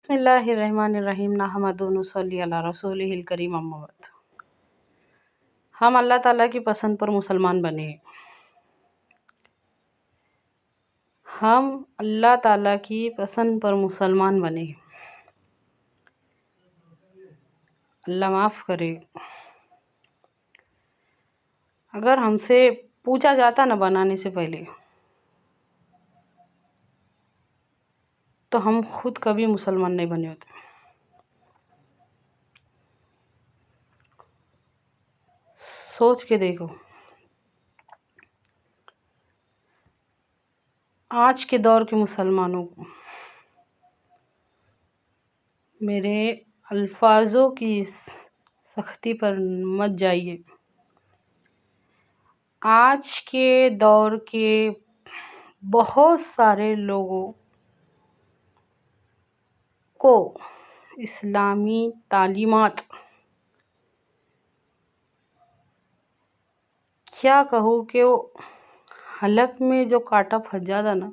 बिस्मिल्लाहिर्रहमानिर्रहीम नहमदुहु व नुसल्ली अला रसूलिहिल करीम अम्मा बाद। हम अल्लाह ताला की पसंद पर मुसलमान बने। हम अल्लाह ताला की पसंद पर मुसलमान बने। अल्लाह माफ़ करे। अगर हमसे पूछा जाता ना बनाने से पहले, तो हम खुद कभी मुसलमान नहीं बने होते। सोच के देखो, आज के दौर के मुसलमानों को मेरे अल्फाजों की सख्ती पर मत जाइए। आज के दौर के बहुत सारे लोगों को इस्लामी तालीमात क्या कहूँ कि वो हलक में जो कांटा फंस जाता ना,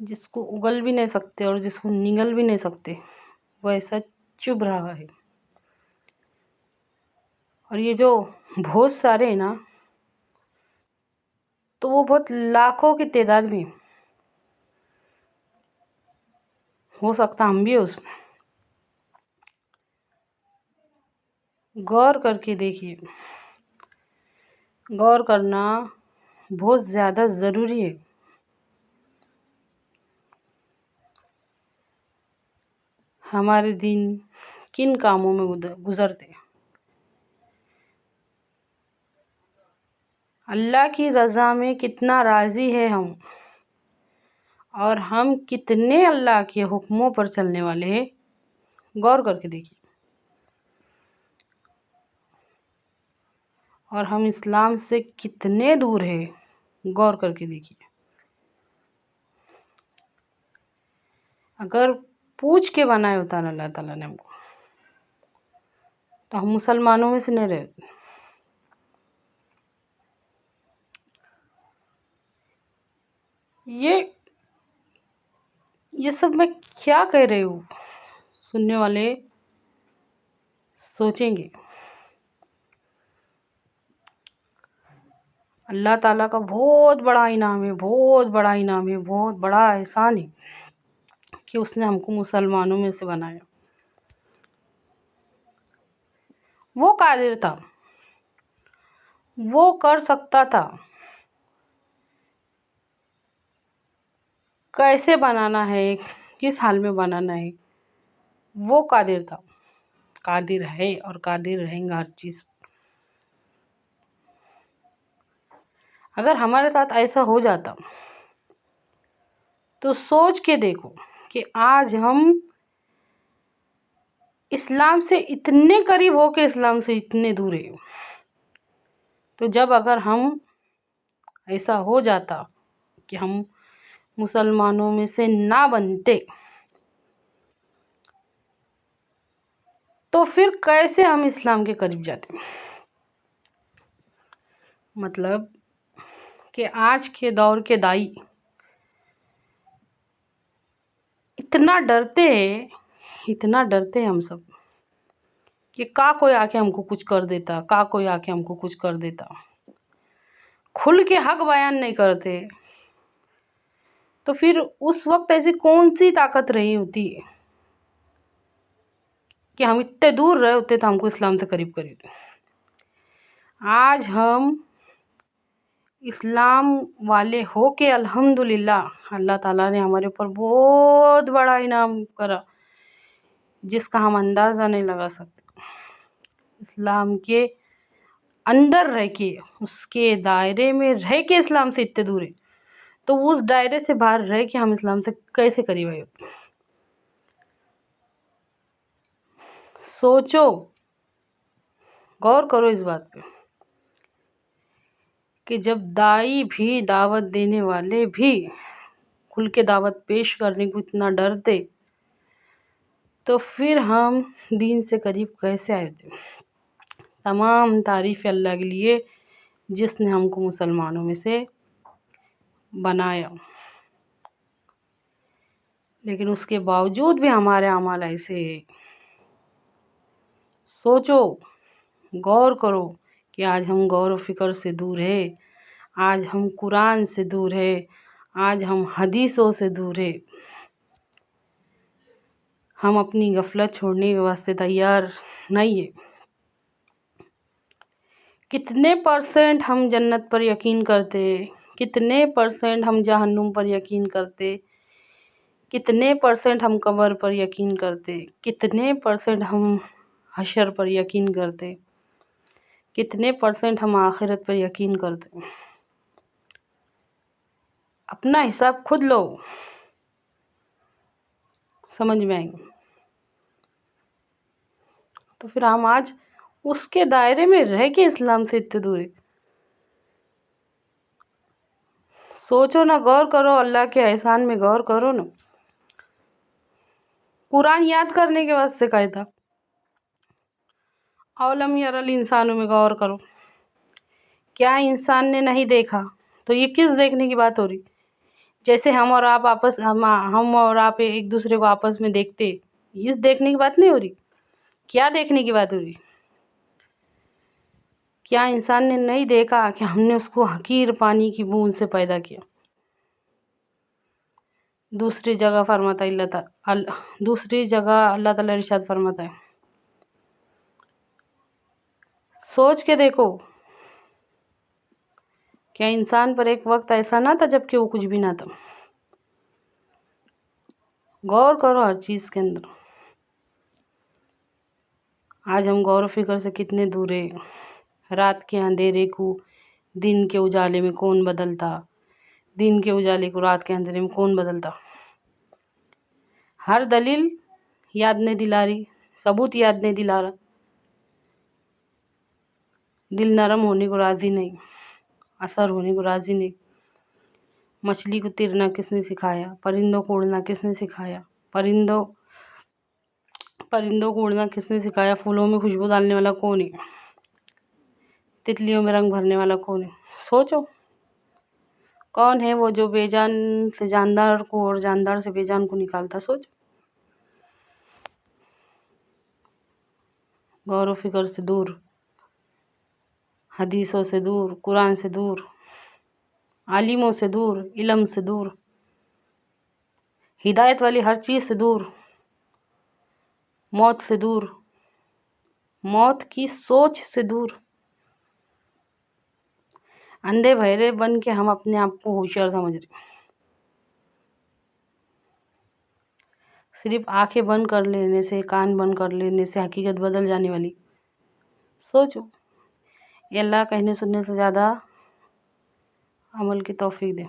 जिसको उगल भी नहीं सकते और जिसको निगल भी नहीं सकते, वैसा चुभ रहा है। और ये जो बहुत सारे हैं ना, तो वो बहुत लाखों की तादाद में हो सकता हम भी उसमें। गौर करके देखिए, गौर करना बहुत ज़्यादा ज़रूरी है। हमारे दिन किन कामों में गुजरते, अल्लाह की रज़ा में कितना राज़ी है हम, और हम कितने अल्लाह के हुक्मों पर चलने वाले हैं। गौर करके देखिए। और हम इस्लाम से कितने दूर हैं, गौर करके देखिए। अगर पूछ के बनाया होता ना अल्लाह ताला ने हमको, तो हम मुसलमानों में से नहीं रहते। ये सब मैं क्या कह रही हूँ, सुनने वाले सोचेंगे। अल्लाह ताला का बहुत बड़ा इनाम है, बहुत बड़ा इनाम है, बहुत बड़ा एहसान है कि उसने हमको मुसलमानों में से बनाया। वो कादिर था, वो कर सकता था कैसे बनाना है, किस हाल में बनाना है। वो कादिर था, कादिर है और कादिर रहेगा हर चीज़। अगर हमारे साथ ऐसा हो जाता तो सोच के देखो कि आज हम इस्लाम से इतने करीब हो के इस्लाम से इतने दूर है। तो जब अगर हम ऐसा हो जाता कि हम मुसलमानों में से ना बनते, तो फिर कैसे हम इस्लाम के करीब जाते। मतलब कि आज के दौर के दाई इतना डरते हैं, इतना डरते हैं हम सब कि कोई आके हमको कुछ कर देता, कोई आके हमको कुछ कर देता। खुल के हक बयान नहीं करते। तो फिर उस वक्त ऐसी कौन सी ताकत रही होती है कि हम इतने दूर रहे होते तो हमको इस्लाम से करीब करीब। आज हम इस्लाम वाले हो के अल्हम्दुलिल्लाह, अल्लाह ताला ने हमारे ऊपर बहुत बड़ा इनाम करा, जिसका हम अंदाज़ा नहीं लगा सकते। इस्लाम के अंदर रह के, उसके दायरे में रह के इस्लाम से इतने दूर है, तो उस दायरे से बाहर रह के हम इस्लाम से कैसे करीब आए। सोचो, गौर करो इस बात पे कि जब दाई भी, दावत देने वाले भी खुल के दावत पेश करने को इतना डरते, तो फिर हम दीन से करीब कैसे आए थे। तमाम तारीफ़ अल्लाह के लिए जिसने हमको मुसलमानों में से बनाया। लेकिन उसके बावजूद भी हमारे अमाल ऐसे। सोचो, गौर करो कि आज हम गौर व फिक्र से दूर है, आज हम कुरान से दूर है, आज हम हदीसों से दूर है। हम अपनी गफलत छोड़ने के वास्ते तैयार नहीं है। कितने परसेंट हम जन्नत पर यकीन करते, कितने परसेंट हम जहन्नुम पर यकीन करते, कितने परसेंट हम कब्र पर यकीन करते, कितने परसेंट हम हशर पर यकीन करते, कितने परसेंट हम आखिरत पर यकीन करते। अपना हिसाब खुद लो, समझ में आएंगे। तो फिर हम आज उसके दायरे में रह के इस्लाम से इतने दूर है। सोचो ना, गौर करो, अल्लाह के एहसान में गौर करो ना। कुरान याद करने के वास्ते कहा था, औलम यरल इंसानों में गौर करो। क्या इंसान ने नहीं देखा? तो ये किस देखने की बात हो रही? जैसे हम और आप एक दूसरे को आपस में देखते, इस देखने की बात नहीं हो रही। क्या देखने की बात हो रही? क्या इंसान ने नहीं देखा कि हमने उसको हकीर पानी की बूंद से पैदा किया? दूसरी जगह फरमाता अल्लाह ताला इरशाद फरमाता है, सोच के देखो, क्या इंसान पर एक वक्त ऐसा ना था जबकि वो कुछ भी ना था? गौर करो हर चीज़ के अंदर। आज हम गौर फिक्र से कितने दूर है। रात के अंधेरे को दिन के उजाले में कौन बदलता, दिन के उजाले को रात के अंधेरे में कौन बदलता? हर दलील याद नहीं दिला रही, सबूत याद नहीं दिला रहा। दिल नरम होने को राज़ी नहीं, असर होने को राज़ी नहीं। मछली को तैरना किसने सिखाया? परिंदों को उड़ना किसने सिखाया? परिंदों को उड़ना किसने सिखाया? फूलों में खुशबू डालने वाला कौन है? तितलियों में रंग भरने वाला कौन है? सोचो, कौन है वो जो बेजान से जानदार को और जानदार से बेजान को निकालता? सोचो। गौर व फिक्र से दूर, हदीसों से दूर, कुरान से दूर, आलिमों से दूर, इल्म से दूर, हिदायत वाली हर चीज़ से दूर, मौत से दूर, मौत की सोच से दूर। अंधे बहरे बन के हम अपने आप को होशियार समझ रहे। सिर्फ आंखें बंद कर लेने से, कान बंद कर लेने से हकीकत बदल जाने वाली? सोचो। ये अल्लाह कहने सुनने से ज़्यादा अमल की तौफीक दे।